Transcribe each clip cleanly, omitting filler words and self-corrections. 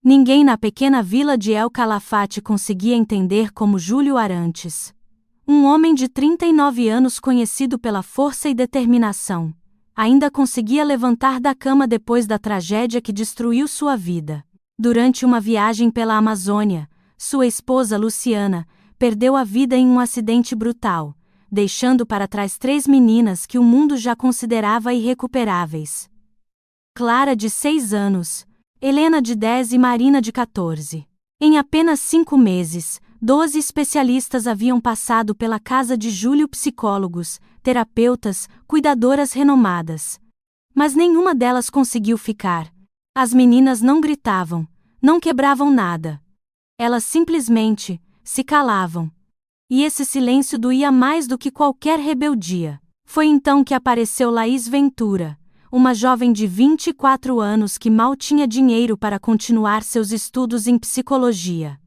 Ninguém na pequena vila de El Calafate conseguia entender como Júlio Arantes, um homem de 39 anos conhecido pela força e determinação, ainda conseguia levantar da cama depois da tragédia que destruiu sua vida. Durante uma viagem pela Amazônia, sua esposa Luciana perdeu a vida em um acidente brutal, deixando para trás 3 meninas que o mundo já considerava irrecuperáveis. Clara, de 6 anos, Helena, de 10 e Marina, de 14. Em apenas 5 meses, 12 especialistas haviam passado pela casa de Júlio, psicólogos, terapeutas, cuidadoras renomadas. Mas nenhuma delas conseguiu ficar. As meninas não gritavam, não quebravam nada. Elas simplesmente se calavam. E esse silêncio doía mais do que qualquer rebeldia. Foi então que apareceu Laís Ventura, uma jovem de 24 anos que mal tinha dinheiro para continuar seus estudos em psicologia.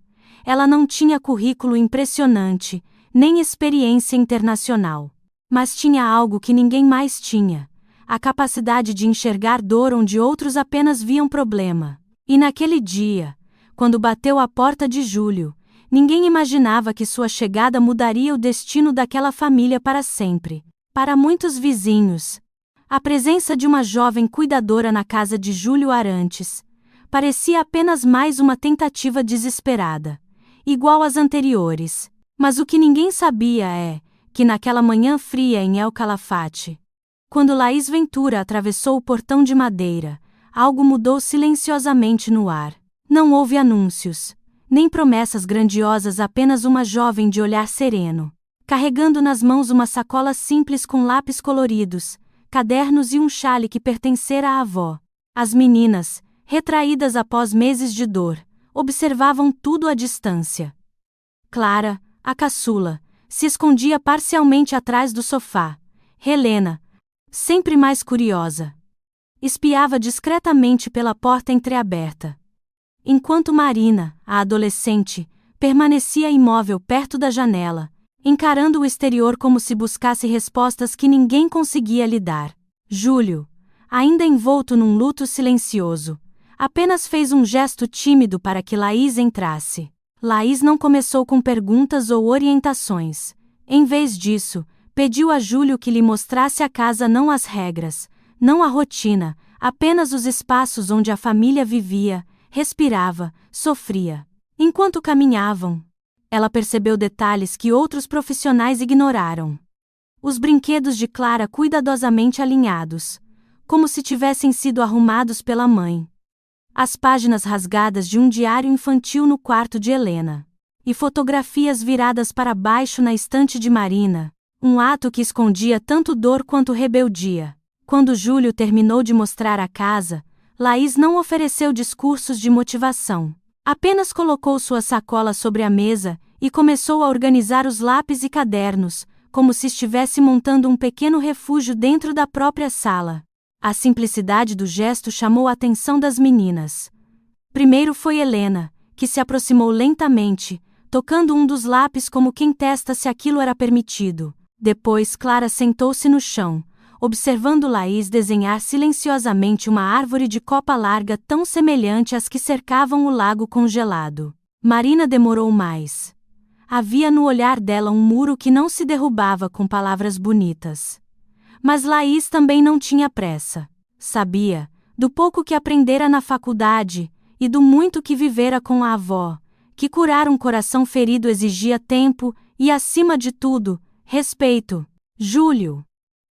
Ela não tinha currículo impressionante, nem experiência internacional. Mas tinha algo que ninguém mais tinha: a capacidade de enxergar dor onde outros apenas viam problema. E naquele dia, quando bateu à porta de Júlio, ninguém imaginava que sua chegada mudaria o destino daquela família para sempre. Para muitos vizinhos, a presença de uma jovem cuidadora na casa de Júlio Arantes parecia apenas mais uma tentativa desesperada, igual às anteriores. Mas o que ninguém sabia é que naquela manhã fria em El Calafate, quando Laís Ventura atravessou o portão de madeira, algo mudou silenciosamente no ar. Não houve anúncios, nem promessas grandiosas, apenas uma jovem de olhar sereno, carregando nas mãos uma sacola simples com lápis coloridos, cadernos e um xale que pertencera à avó. As meninas, retraídas após meses de dor, observavam tudo à distância. Clara, a caçula, se escondia parcialmente atrás do sofá. Helena, sempre mais curiosa, espiava discretamente pela porta entreaberta. Enquanto Marina, a adolescente, permanecia imóvel perto da janela, encarando o exterior como se buscasse respostas que ninguém conseguia lhe dar. Júlio, ainda envolto num luto silencioso, apenas fez um gesto tímido para que Laís entrasse. Laís não começou com perguntas ou orientações. Em vez disso, pediu a Júlio que lhe mostrasse a casa, não as regras, não a rotina, apenas os espaços onde a família vivia, respirava, sofria. Enquanto caminhavam, ela percebeu detalhes que outros profissionais ignoraram. Os brinquedos de Clara cuidadosamente alinhados, como se tivessem sido arrumados pela mãe. As páginas rasgadas de um diário infantil no quarto de Helena. E fotografias viradas para baixo na estante de Marina, um ato que escondia tanto dor quanto rebeldia. Quando Júlio terminou de mostrar a casa, Laís não ofereceu discursos de motivação. Apenas colocou sua sacola sobre a mesa e começou a organizar os lápis e cadernos, como se estivesse montando um pequeno refúgio dentro da própria sala. A simplicidade do gesto chamou a atenção das meninas. Primeiro foi Helena, que se aproximou lentamente, tocando um dos lápis como quem testa se aquilo era permitido. Depois Clara sentou-se no chão, observando Laís desenhar silenciosamente uma árvore de copa larga tão semelhante às que cercavam o lago congelado. Marina demorou mais. Havia no olhar dela um muro que não se derrubava com palavras bonitas. Mas Laís também não tinha pressa. Sabia, do pouco que aprendera na faculdade, e do muito que vivera com a avó, que curar um coração ferido exigia tempo e, acima de tudo, respeito. Júlio,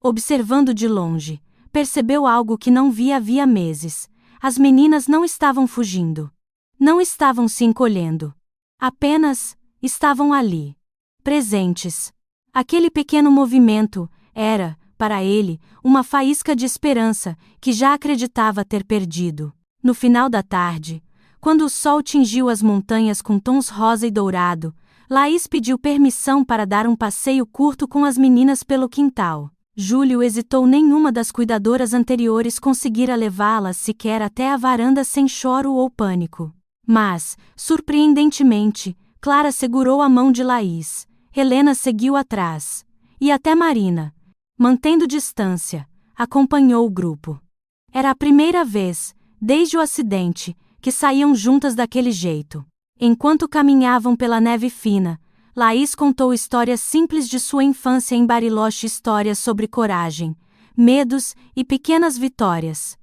observando de longe, percebeu algo que não via havia meses. As meninas não estavam fugindo. Não estavam se encolhendo. Apenas estavam ali, presentes. Aquele pequeno movimento era, para ele, uma faísca de esperança que já acreditava ter perdido. No final da tarde, quando o sol tingiu as montanhas com tons rosa e dourado, Laís pediu permissão para dar um passeio curto com as meninas pelo quintal. Júlio hesitou, nenhuma das cuidadoras anteriores conseguira levá-las sequer até a varanda sem choro ou pânico. Mas, surpreendentemente, Clara segurou a mão de Laís, Helena seguiu atrás, e até Marina, mantendo distância, acompanhou o grupo. Era a primeira vez, desde o acidente, que saíam juntas daquele jeito. Enquanto caminhavam pela neve fina, Laís contou histórias simples de sua infância em Bariloche, histórias sobre coragem, medos e pequenas vitórias.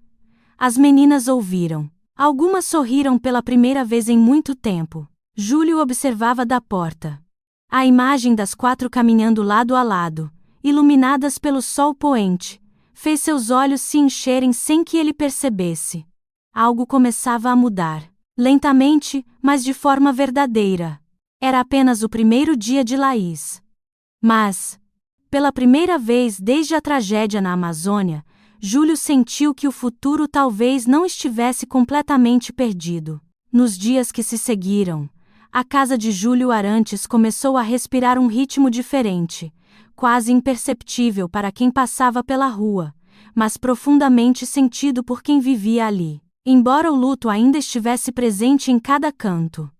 As meninas ouviram. Algumas sorriram pela primeira vez em muito tempo. Júlio observava da porta. A imagem das 4 caminhando lado a lado, iluminadas pelo sol poente, fez seus olhos se encherem sem que ele percebesse. Algo começava a mudar. Lentamente, mas de forma verdadeira. Era apenas o primeiro dia de Laís. Mas, pela primeira vez desde a tragédia na Amazônia, Júlio sentiu que o futuro talvez não estivesse completamente perdido. Nos dias que se seguiram, a casa de Júlio Arantes começou a respirar um ritmo diferente, quase imperceptível para quem passava pela rua, mas profundamente sentido por quem vivia ali, embora o luto ainda estivesse presente em cada canto.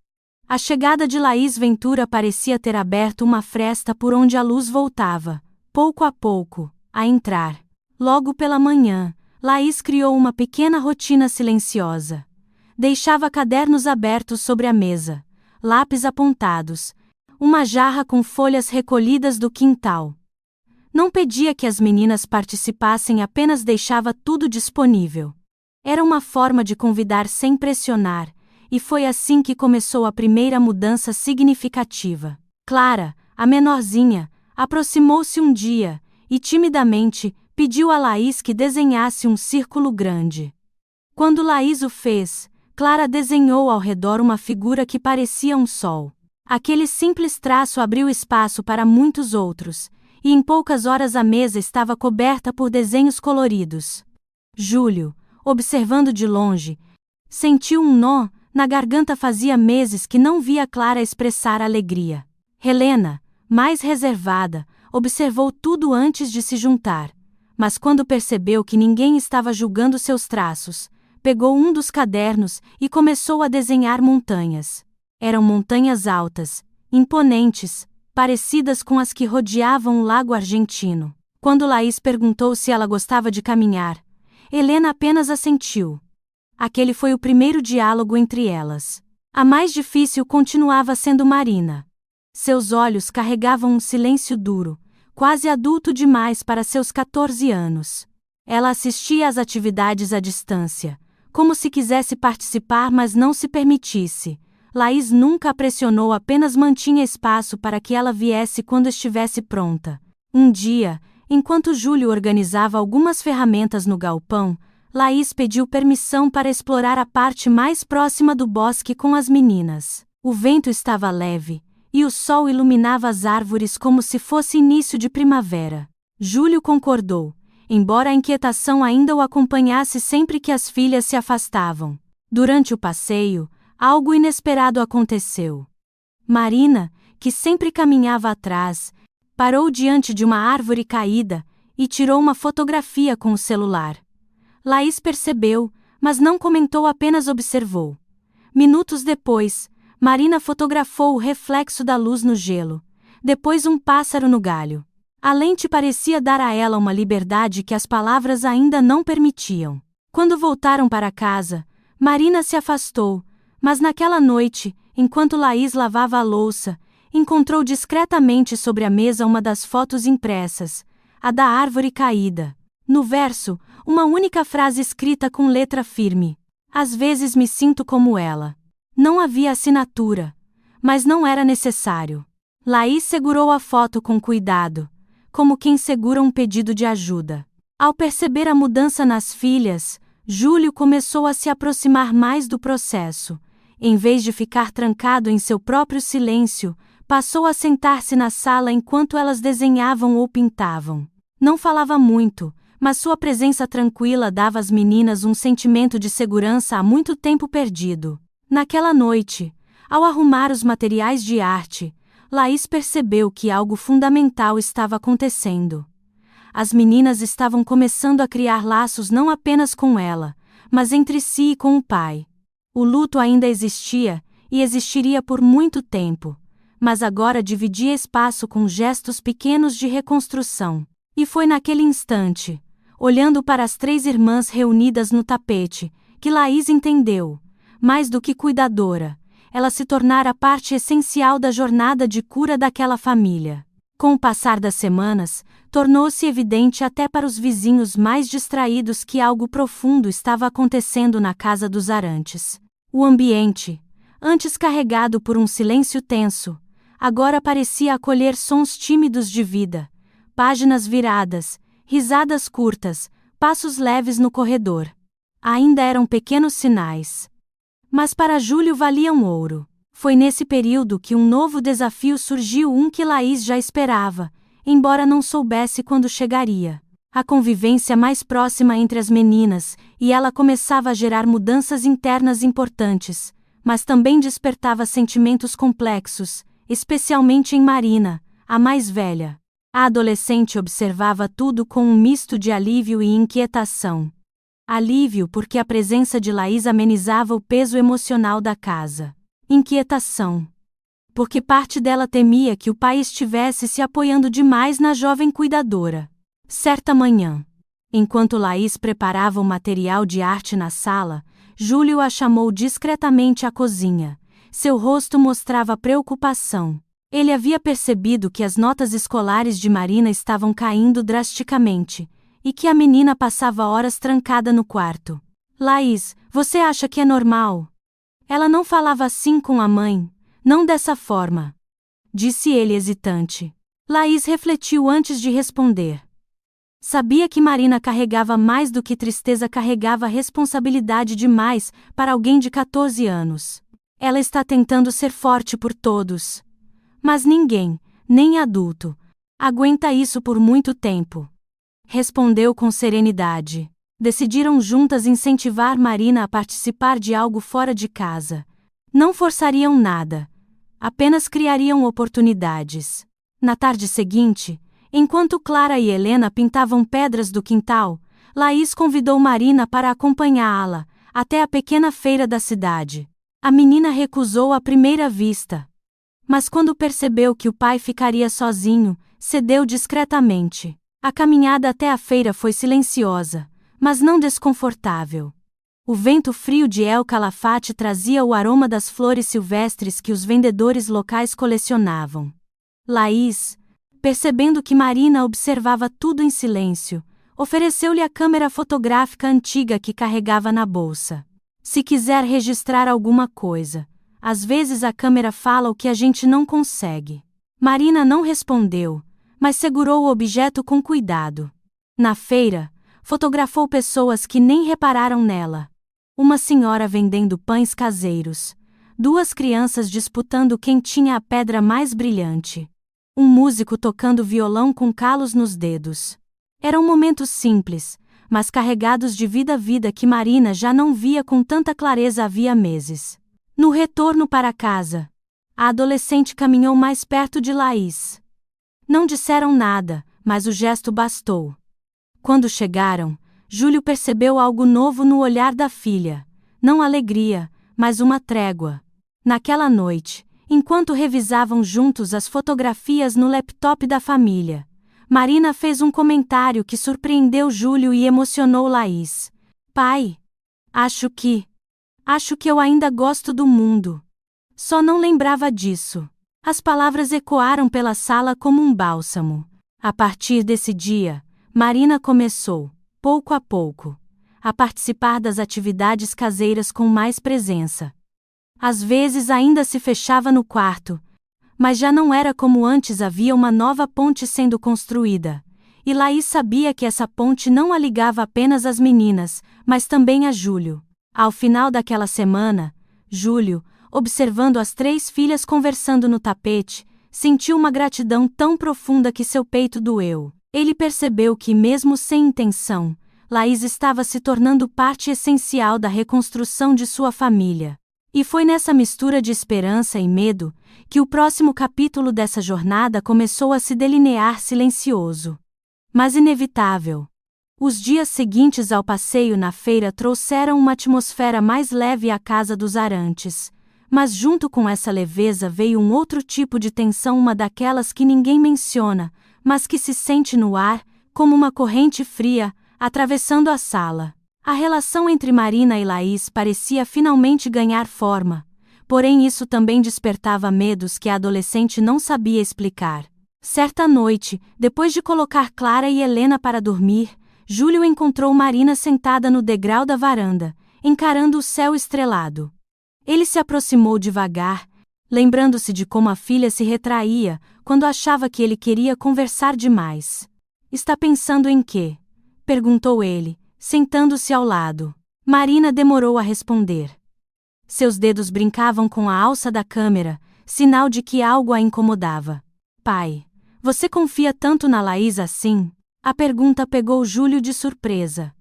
A chegada de Laís Ventura parecia ter aberto uma fresta por onde a luz voltava, pouco a pouco, a entrar. Logo pela manhã, Laís criou uma pequena rotina silenciosa. Deixava cadernos abertos sobre a mesa, lápis apontados, uma jarra com folhas recolhidas do quintal. Não pedia que as meninas participassem, apenas deixava tudo disponível. Era uma forma de convidar sem pressionar, e foi assim que começou a primeira mudança significativa. Clara, a menorzinha, aproximou-se um dia, e timidamente, pediu a Laís que desenhasse um círculo grande. Quando Laís o fez, Clara desenhou ao redor uma figura que parecia um sol. Aquele simples traço abriu espaço para muitos outros, e em poucas horas a mesa estava coberta por desenhos coloridos. Júlio, observando de longe, sentiu um nó na garganta. Fazia meses que não via Clara expressar alegria. Helena, mais reservada, observou tudo antes de se juntar, mas quando percebeu que ninguém estava julgando seus traços, pegou um dos cadernos e começou a desenhar montanhas. Eram montanhas altas, imponentes, parecidas com as que rodeavam o lago argentino. Quando Laís perguntou se ela gostava de caminhar, Helena apenas assentiu. Aquele foi o primeiro diálogo entre elas. A mais difícil continuava sendo Marina. Seus olhos carregavam um silêncio duro, quase adulto demais para seus 14 anos. Ela assistia às atividades à distância, como se quisesse participar, mas não se permitisse. Laís nunca a pressionou, apenas mantinha espaço para que ela viesse quando estivesse pronta. Um dia, enquanto Júlio organizava algumas ferramentas no galpão, Laís pediu permissão para explorar a parte mais próxima do bosque com as meninas. O vento estava leve, e o sol iluminava as árvores como se fosse início de primavera. Júlio concordou, embora a inquietação ainda o acompanhasse sempre que as filhas se afastavam. Durante o passeio, algo inesperado aconteceu. Marina, que sempre caminhava atrás, parou diante de uma árvore caída e tirou uma fotografia com o celular. Laís percebeu, mas não comentou, apenas observou. Minutos depois, Marina fotografou o reflexo da luz no gelo, depois um pássaro no galho. A lente parecia dar a ela uma liberdade que as palavras ainda não permitiam. Quando voltaram para casa, Marina se afastou, mas naquela noite, enquanto Laís lavava a louça, encontrou discretamente sobre a mesa uma das fotos impressas, a da árvore caída. No verso, uma única frase escrita com letra firme: "Às vezes me sinto como ela." Não havia assinatura, mas não era necessário. Laís segurou a foto com cuidado, como quem segura um pedido de ajuda. Ao perceber a mudança nas filhas, Júlio começou a se aproximar mais do processo. Em vez de ficar trancado em seu próprio silêncio, passou a sentar-se na sala enquanto elas desenhavam ou pintavam. Não falava muito, mas sua presença tranquila dava às meninas um sentimento de segurança há muito tempo perdido. Naquela noite, ao arrumar os materiais de arte, Laís percebeu que algo fundamental estava acontecendo. As meninas estavam começando a criar laços não apenas com ela, mas entre si e com o pai. O luto ainda existia, e existiria por muito tempo, mas agora dividia espaço com gestos pequenos de reconstrução. E foi naquele instante, olhando para as 3 irmãs reunidas no tapete, que Laís entendeu. Mais do que cuidadora, ela se tornara parte essencial da jornada de cura daquela família. Com o passar das semanas, tornou-se evidente até para os vizinhos mais distraídos que algo profundo estava acontecendo na casa dos Arantes. O ambiente, antes carregado por um silêncio tenso, agora parecia acolher sons tímidos de vida, páginas viradas, risadas curtas, passos leves no corredor. Ainda eram pequenos sinais, mas para Júlio valiam ouro. Foi nesse período que um novo desafio surgiu, um que Laís já esperava, embora não soubesse quando chegaria. A convivência mais próxima entre as meninas, e ela começava a gerar mudanças internas importantes, mas também despertava sentimentos complexos, especialmente em Marina, a mais velha. A adolescente observava tudo com um misto de alívio e inquietação. Alívio porque a presença de Laís amenizava o peso emocional da casa. Inquietação porque parte dela temia que o pai estivesse se apoiando demais na jovem cuidadora. Certa manhã, enquanto Laís preparava o material de arte na sala, Júlio a chamou discretamente à cozinha. Seu rosto mostrava preocupação. Ele havia percebido que as notas escolares de Marina estavam caindo drasticamente, e que a menina passava horas trancada no quarto. Laís, você acha que é normal? Ela não falava assim com a mãe, não dessa forma, disse ele hesitante. Laís refletiu antes de responder. Sabia que Marina carregava mais do que tristeza, carregava responsabilidade demais para alguém de 14 anos. Ela está tentando ser forte por todos. Mas ninguém, nem adulto, aguenta isso por muito tempo. Respondeu com serenidade. Decidiram juntas incentivar Marina a participar de algo fora de casa. Não forçariam nada, apenas criariam oportunidades. Na tarde seguinte, enquanto Clara e Helena pintavam pedras do quintal, Laís convidou Marina para acompanhá-la até a pequena feira da cidade. A menina recusou à primeira vista, mas quando percebeu que o pai ficaria sozinho, cedeu discretamente. A caminhada até a feira foi silenciosa, mas não desconfortável. O vento frio de El Calafate trazia o aroma das flores silvestres que os vendedores locais colecionavam. Laís, percebendo que Marina observava tudo em silêncio, ofereceu-lhe a câmera fotográfica antiga que carregava na bolsa. Se quiser registrar alguma coisa, às vezes a câmera fala o que a gente não consegue. Marina não respondeu, mas segurou o objeto com cuidado. Na feira, fotografou pessoas que nem repararam nela. Uma senhora vendendo pães caseiros, 2 crianças disputando quem tinha a pedra mais brilhante, um músico tocando violão com calos nos dedos. Eram momentos simples, mas carregados de vida que Marina já não via com tanta clareza havia meses. No retorno para casa, a adolescente caminhou mais perto de Laís. Não disseram nada, mas o gesto bastou. Quando chegaram, Júlio percebeu algo novo no olhar da filha. Não alegria, mas uma trégua. Naquela noite, enquanto revisavam juntos as fotografias no laptop da família, Marina fez um comentário que surpreendeu Júlio e emocionou Laís. Pai, acho que eu ainda gosto do mundo. Só não lembrava disso. As palavras ecoaram pela sala como um bálsamo. A partir desse dia, Marina começou, pouco a pouco, a participar das atividades caseiras com mais presença. Às vezes ainda se fechava no quarto, mas já não era como antes, havia uma nova ponte sendo construída. E Laís sabia que essa ponte não a ligava apenas às meninas, mas também a Júlio. Ao final daquela semana, Júlio, observando as 3 filhas conversando no tapete, sentiu uma gratidão tão profunda que seu peito doeu. Ele percebeu que, mesmo sem intenção, Laís estava se tornando parte essencial da reconstrução de sua família. E foi nessa mistura de esperança e medo que o próximo capítulo dessa jornada começou a se delinear silencioso, mas inevitável. Os dias seguintes ao passeio na feira trouxeram uma atmosfera mais leve à casa dos Arantes, mas junto com essa leveza veio um outro tipo de tensão, uma daquelas que ninguém menciona, mas que se sente no ar, como uma corrente fria, atravessando a sala. A relação entre Marina e Laís parecia finalmente ganhar forma, porém isso também despertava medos que a adolescente não sabia explicar. Certa noite, depois de colocar Clara e Helena para dormir, Júlio encontrou Marina sentada no degrau da varanda, encarando o céu estrelado. Ele se aproximou devagar, lembrando-se de como a filha se retraía quando achava que ele queria conversar demais. "Está pensando em quê?" perguntou ele, sentando-se ao lado. Marina demorou a responder. Seus dedos brincavam com a alça da câmera, sinal de que algo a incomodava. "Pai, você confia tanto na Laís assim?" A pergunta pegou Júlio de surpresa.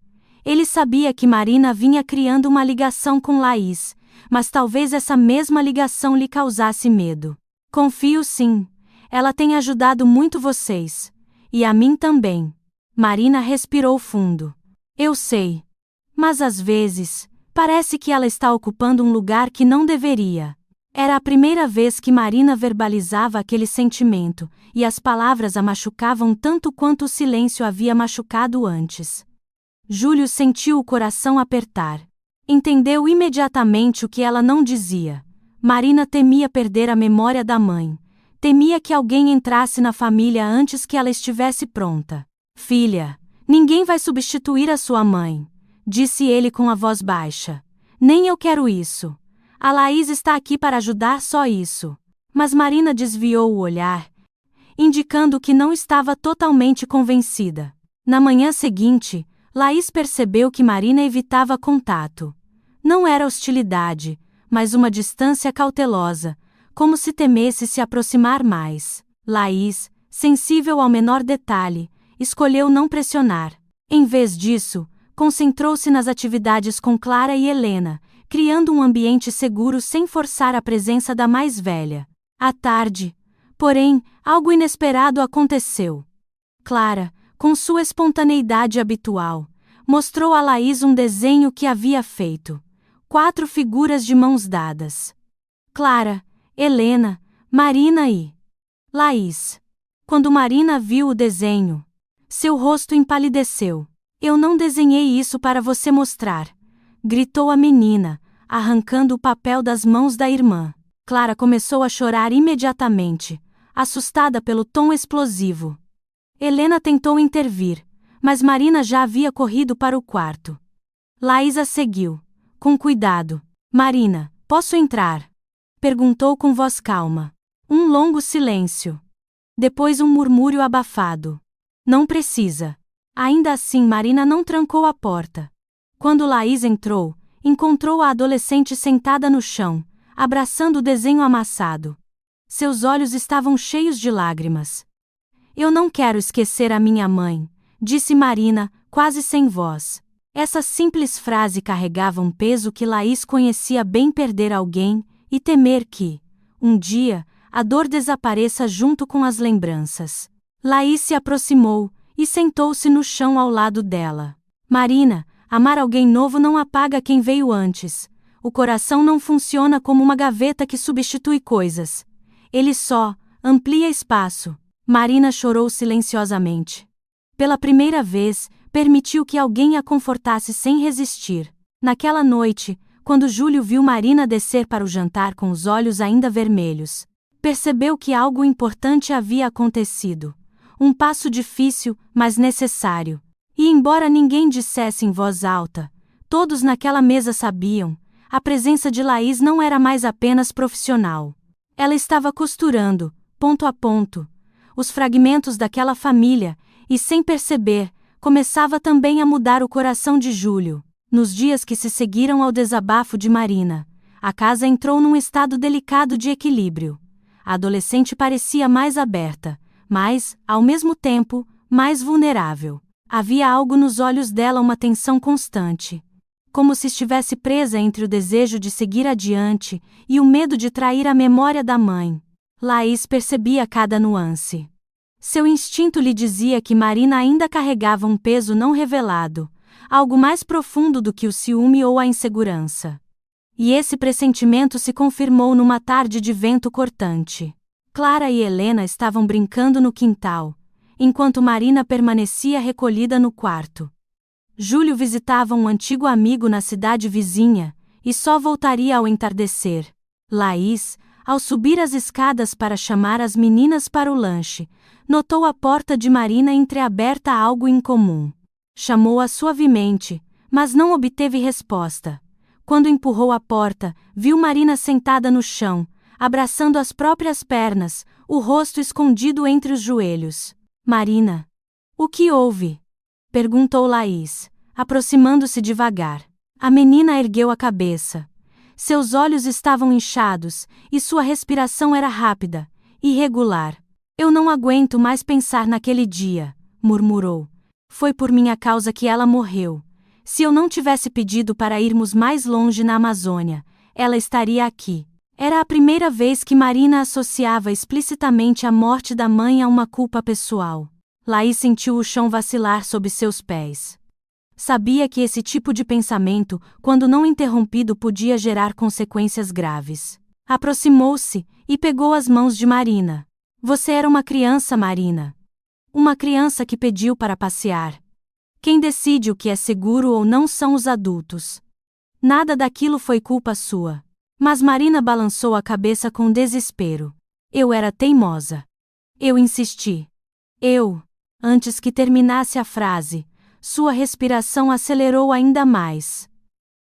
Ele sabia que Marina vinha criando uma ligação com Laís, mas talvez essa mesma ligação lhe causasse medo. "Confio sim. Ela tem ajudado muito vocês. E a mim também." Marina respirou fundo. "Eu sei. Mas às vezes, parece que ela está ocupando um lugar que não deveria." Era a primeira vez que Marina verbalizava aquele sentimento, e as palavras a machucavam tanto quanto o silêncio havia machucado antes. Júlio sentiu o coração apertar. Entendeu imediatamente o que ela não dizia. Marina temia perder a memória da mãe. Temia que alguém entrasse na família antes que ela estivesse pronta. "Filha, ninguém vai substituir a sua mãe", disse ele com a voz baixa. "Nem eu quero isso. A Laís está aqui para ajudar, só isso." Mas Marina desviou o olhar, indicando que não estava totalmente convencida. Na manhã seguinte, Laís percebeu que Marina evitava contato. Não era hostilidade, mas uma distância cautelosa, como se temesse se aproximar mais. Laís, sensível ao menor detalhe, escolheu não pressionar. Em vez disso, concentrou-se nas atividades com Clara e Helena, criando um ambiente seguro sem forçar a presença da mais velha. À tarde, porém, algo inesperado aconteceu. Clara, com sua espontaneidade habitual, mostrou a Laís um desenho que havia feito. 4 figuras de mãos dadas. Clara, Helena, Marina e Laís. Quando Marina viu o desenho, seu rosto empalideceu. "Eu não desenhei isso para você mostrar", gritou a menina, arrancando o papel das mãos da irmã. Clara começou a chorar imediatamente, assustada pelo tom explosivo. Helena tentou intervir, mas Marina já havia corrido para o quarto. Laís a seguiu. Com cuidado. "Marina, posso entrar?" perguntou com voz calma. Um longo silêncio. Depois um murmúrio abafado. "Não precisa." Ainda assim Marina não trancou a porta. Quando Laís entrou, encontrou a adolescente sentada no chão, abraçando o desenho amassado. Seus olhos estavam cheios de lágrimas. "Eu não quero esquecer a minha mãe", disse Marina, quase sem voz. Essa simples frase carregava um peso que Laís conhecia bem: perder alguém, e temer que, um dia, a dor desapareça junto com as lembranças. Laís se aproximou e sentou-se no chão ao lado dela. "Marina, amar alguém novo não apaga quem veio antes. O coração não funciona como uma gaveta que substitui coisas. Ele só amplia espaço." Marina chorou silenciosamente. Pela primeira vez, permitiu que alguém a confortasse sem resistir. Naquela noite, quando Júlio viu Marina descer para o jantar com os olhos ainda vermelhos, percebeu que algo importante havia acontecido. Um passo difícil, mas necessário. E embora ninguém dissesse em voz alta, todos naquela mesa sabiam, a presença de Laís não era mais apenas profissional. Ela estava costurando, ponto a ponto, os fragmentos daquela família, e sem perceber, começava também a mudar o coração de Júlio. Nos dias que se seguiram ao desabafo de Marina, a casa entrou num estado delicado de equilíbrio. A adolescente parecia mais aberta, mas, ao mesmo tempo, mais vulnerável. Havia algo nos olhos dela, uma tensão constante. Como se estivesse presa entre o desejo de seguir adiante e o medo de trair a memória da mãe. Laís percebia cada nuance. Seu instinto lhe dizia que Marina ainda carregava um peso não revelado, algo mais profundo do que o ciúme ou a insegurança. E esse pressentimento se confirmou numa tarde de vento cortante. Clara e Helena estavam brincando no quintal, enquanto Marina permanecia recolhida no quarto. Júlio visitava um antigo amigo na cidade vizinha, e só voltaria ao entardecer. Laís, ao subir as escadas para chamar as meninas para o lanche, notou a porta de Marina entreaberta a algo incomum. Chamou-a suavemente, mas não obteve resposta. Quando empurrou a porta, viu Marina sentada no chão, abraçando as próprias pernas, o rosto escondido entre os joelhos. Marina. O que houve? Perguntou Laís, aproximando-se devagar. A menina ergueu a cabeça. Seus olhos estavam inchados, e sua respiração era rápida, irregular. Eu não aguento mais pensar naquele dia, murmurou. Foi por minha causa que ela morreu. Se eu não tivesse pedido para irmos mais longe na Amazônia, ela estaria aqui. Era a primeira vez que Marina associava explicitamente a morte da mãe a uma culpa pessoal. Laís sentiu o chão vacilar sob seus pés. Sabia que esse tipo de pensamento, quando não interrompido, podia gerar consequências graves. Aproximou-se e pegou as mãos de Marina. Você era uma criança, Marina. Uma criança que pediu para passear. Quem decide o que é seguro ou não são os adultos. Nada daquilo foi culpa sua. Mas Marina balançou a cabeça com desespero. Eu era teimosa. Eu insisti. Antes que terminasse a frase, sua respiração acelerou ainda mais.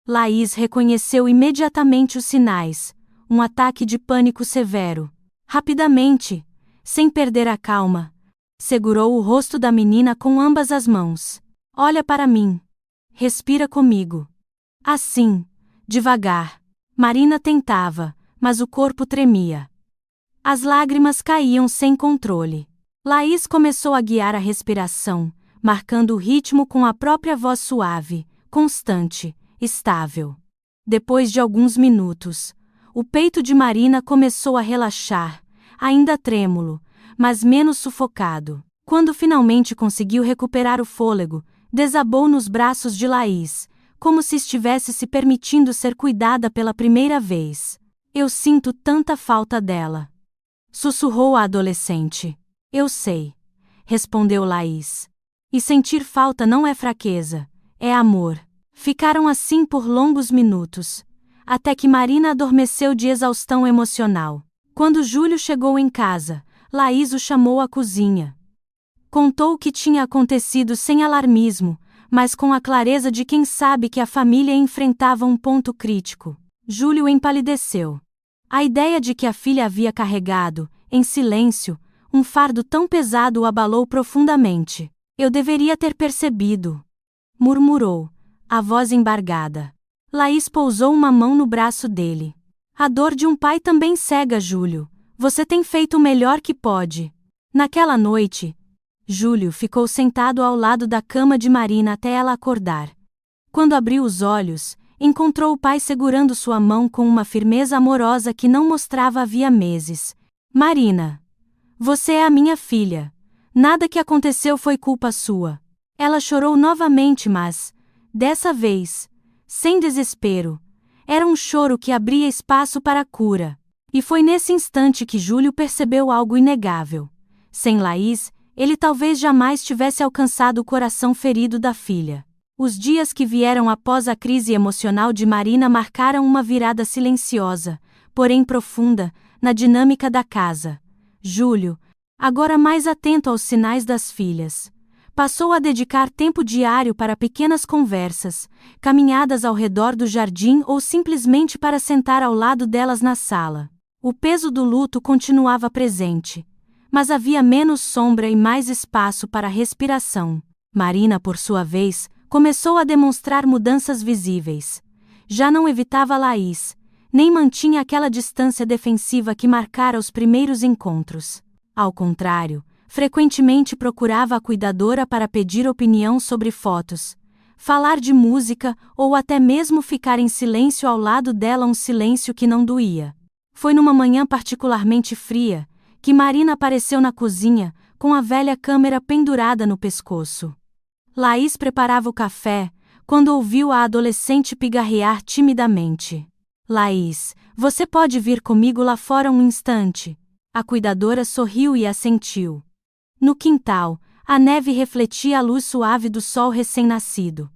Laís reconheceu imediatamente os sinais, um ataque de pânico severo. Rapidamente, sem perder a calma, segurou o rosto da menina com ambas as mãos. Olha para mim. Respira comigo. Assim, devagar. Marina tentava, mas o corpo tremia. As lágrimas caíam sem controle. Laís começou a guiar a respiração, marcando o ritmo com a própria voz suave, constante, estável. Depois de alguns minutos, o peito de Marina começou a relaxar, ainda trêmulo, mas menos sufocado. Quando finalmente conseguiu recuperar o fôlego, desabou nos braços de Laís, como se estivesse se permitindo ser cuidada pela primeira vez. Eu sinto tanta falta dela. Sussurrou a adolescente. Eu sei, respondeu Laís. E sentir falta não é fraqueza, é amor. Ficaram assim por longos minutos, até que Marina adormeceu de exaustão emocional. Quando Júlio chegou em casa, Laís o chamou à cozinha. Contou o que tinha acontecido sem alarmismo, mas com a clareza de quem sabe que a família enfrentava um ponto crítico. Júlio empalideceu. A ideia de que a filha havia carregado, em silêncio, um fardo tão pesado o abalou profundamente. Eu deveria ter percebido, murmurou, a voz embargada. Laís pousou uma mão no braço dele. A dor de um pai também cega, Júlio. Você tem feito o melhor que pode. Naquela noite, Júlio ficou sentado ao lado da cama de Marina até ela acordar. Quando abriu os olhos, encontrou o pai segurando sua mão com uma firmeza amorosa que não mostrava havia meses. Marina, você é a minha filha. Nada que aconteceu foi culpa sua. Ela chorou novamente, mas, dessa vez, sem desespero. Era um choro que abria espaço para a cura. E foi nesse instante que Júlio percebeu algo inegável. Sem Laís, ele talvez jamais tivesse alcançado o coração ferido da filha. Os dias que vieram após a crise emocional de Marina marcaram uma virada silenciosa, porém profunda, na dinâmica da casa. Júlio, agora mais atento aos sinais das filhas, passou a dedicar tempo diário para pequenas conversas, caminhadas ao redor do jardim ou simplesmente para sentar ao lado delas na sala. O peso do luto continuava presente, mas havia menos sombra e mais espaço para respiração. Marina, por sua vez, começou a demonstrar mudanças visíveis. Já não evitava Laís, nem mantinha aquela distância defensiva que marcara os primeiros encontros. Ao contrário, frequentemente procurava a cuidadora para pedir opinião sobre fotos, falar de música ou até mesmo ficar em silêncio ao lado dela, um silêncio que não doía. Foi numa manhã particularmente fria que Marina apareceu na cozinha, com a velha câmera pendurada no pescoço. Laís preparava o café, quando ouviu a adolescente pigarrear timidamente. Laís, você pode vir comigo lá fora um instante? A cuidadora sorriu e assentiu. No quintal, A neve refletia a luz suave do sol recém-nascido.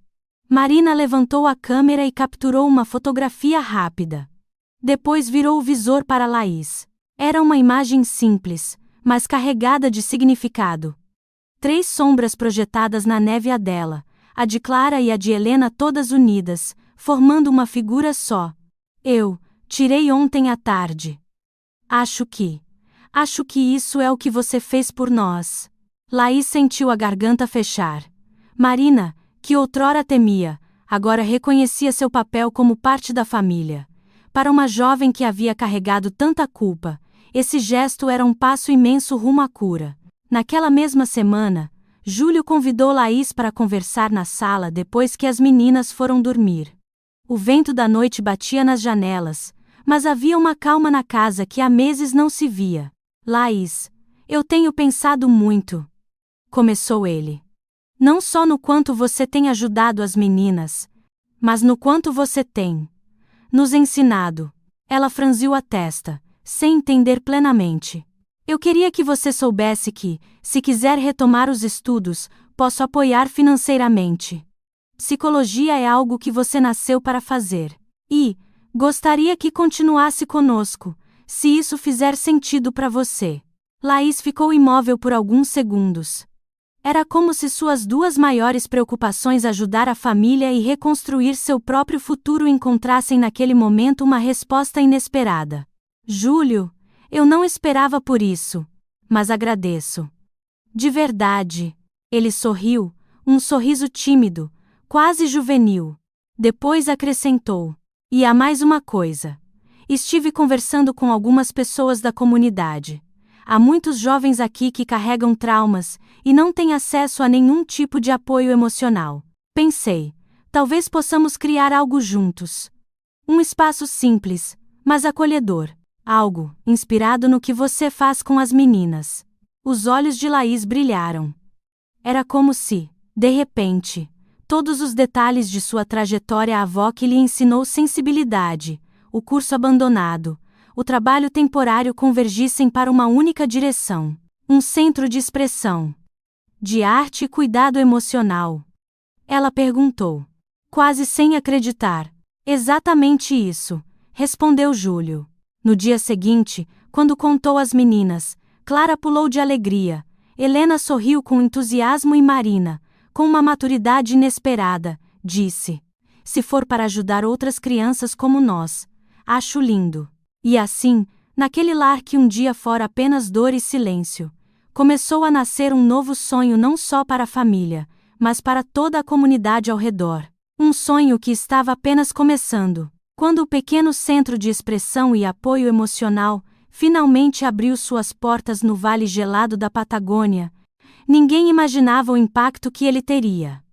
Marina levantou a câmera e capturou uma fotografia rápida. Depois virou o visor para Laís. Era uma imagem simples, mas carregada de significado. 3 sombras projetadas na neve, a dela, a de Clara e a de Helena, todas unidas, formando uma figura só. Eu tirei ontem à tarde. Acho que isso é o que você fez por nós. Laís sentiu a garganta fechar. Marina, que outrora temia, agora reconhecia seu papel como parte da família. Para uma jovem que havia carregado tanta culpa, esse gesto era um passo imenso rumo à cura. Naquela mesma semana, Júlio convidou Laís para conversar na sala depois que as meninas foram dormir. O vento da noite batia nas janelas, mas havia uma calma na casa que há meses não se via. Laís, eu tenho pensado muito. Começou ele. Não só no quanto você tem ajudado as meninas, mas no quanto você tem nos ensinado. Ela franziu a testa, sem entender plenamente. Eu queria que você soubesse que, se quiser retomar os estudos, posso apoiar financeiramente. Psicologia é algo que você nasceu para fazer. E gostaria que continuasse conosco, se isso fizer sentido para você. Laís ficou imóvel por alguns segundos. Era como se suas 2 maiores preocupações, ajudar a família e reconstruir seu próprio futuro, encontrassem naquele momento uma resposta inesperada. Júlio, eu não esperava por isso, mas agradeço. De verdade. Ele sorriu, um sorriso tímido, quase juvenil. Depois acrescentou: e há mais uma coisa. Estive conversando com algumas pessoas da comunidade. Há muitos jovens aqui que carregam traumas e não têm acesso a nenhum tipo de apoio emocional. Pensei, talvez possamos criar algo juntos. Um espaço simples, mas acolhedor. Algo inspirado no que você faz com as meninas. Os olhos de Laís brilharam. Era como se, de repente, todos os detalhes de sua trajetória, a avó que lhe ensinou sensibilidade, o curso abandonado, o trabalho temporário, convergissem para uma única direção: um centro de expressão, de arte e cuidado emocional. Ela perguntou, quase sem acreditar. Exatamente isso, respondeu Júlio. No dia seguinte, quando contou às meninas, Clara pulou de alegria, Helena sorriu com entusiasmo e Marina, com uma maturidade inesperada, disse: se for para ajudar outras crianças como nós, acho lindo. E assim, naquele lar que um dia fora apenas dor e silêncio, começou a nascer um novo sonho, não só para a família, mas para toda a comunidade ao redor. Um sonho que estava apenas começando, quando o pequeno centro de expressão e apoio emocional finalmente abriu suas portas no vale gelado da Patagônia. Ninguém imaginava o impacto que ele teria.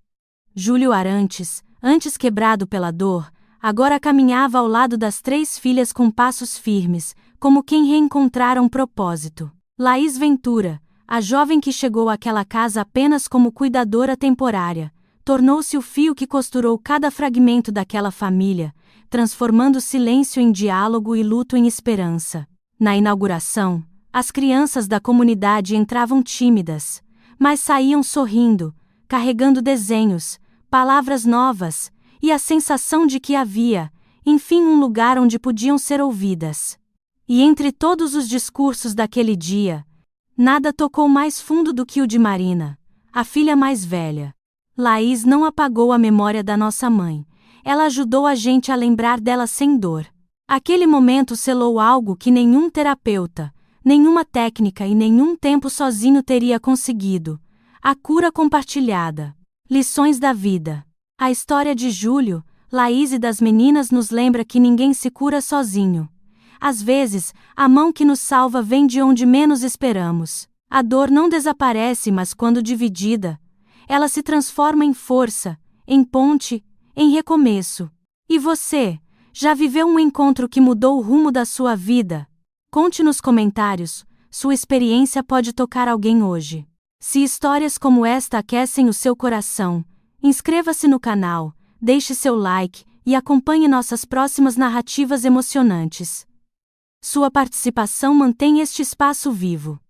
Júlio Arantes, antes quebrado pela dor, agora caminhava ao lado das 3 filhas com passos firmes, como quem reencontrara um propósito. Laís Ventura, a jovem que chegou àquela casa apenas como cuidadora temporária, tornou-se o fio que costurou cada fragmento daquela família, transformando silêncio em diálogo e luto em esperança. Na inauguração, as crianças da comunidade entravam tímidas, mas saíam sorrindo, carregando desenhos, palavras novas, e a sensação de que havia, enfim, um lugar onde podiam ser ouvidas. E entre todos os discursos daquele dia, nada tocou mais fundo do que o de Marina, a filha mais velha. Laís não apagou a memória da nossa mãe, ela ajudou a gente a lembrar dela sem dor. Aquele momento selou algo que nenhum terapeuta, nenhuma técnica e nenhum tempo sozinho teria conseguido: a cura compartilhada. Lições da vida. A história de Júlio, Laís e das meninas nos lembra que ninguém se cura sozinho. Às vezes, a mão que nos salva vem de onde menos esperamos. A dor não desaparece, mas quando dividida, ela se transforma em força, em ponte, em recomeço. E você, já viveu um encontro que mudou o rumo da sua vida? Conte nos comentários, sua experiência pode tocar alguém hoje. Se histórias como esta aquecem o seu coração, inscreva-se no canal, deixe seu like e acompanhe nossas próximas narrativas emocionantes. Sua participação mantém este espaço vivo.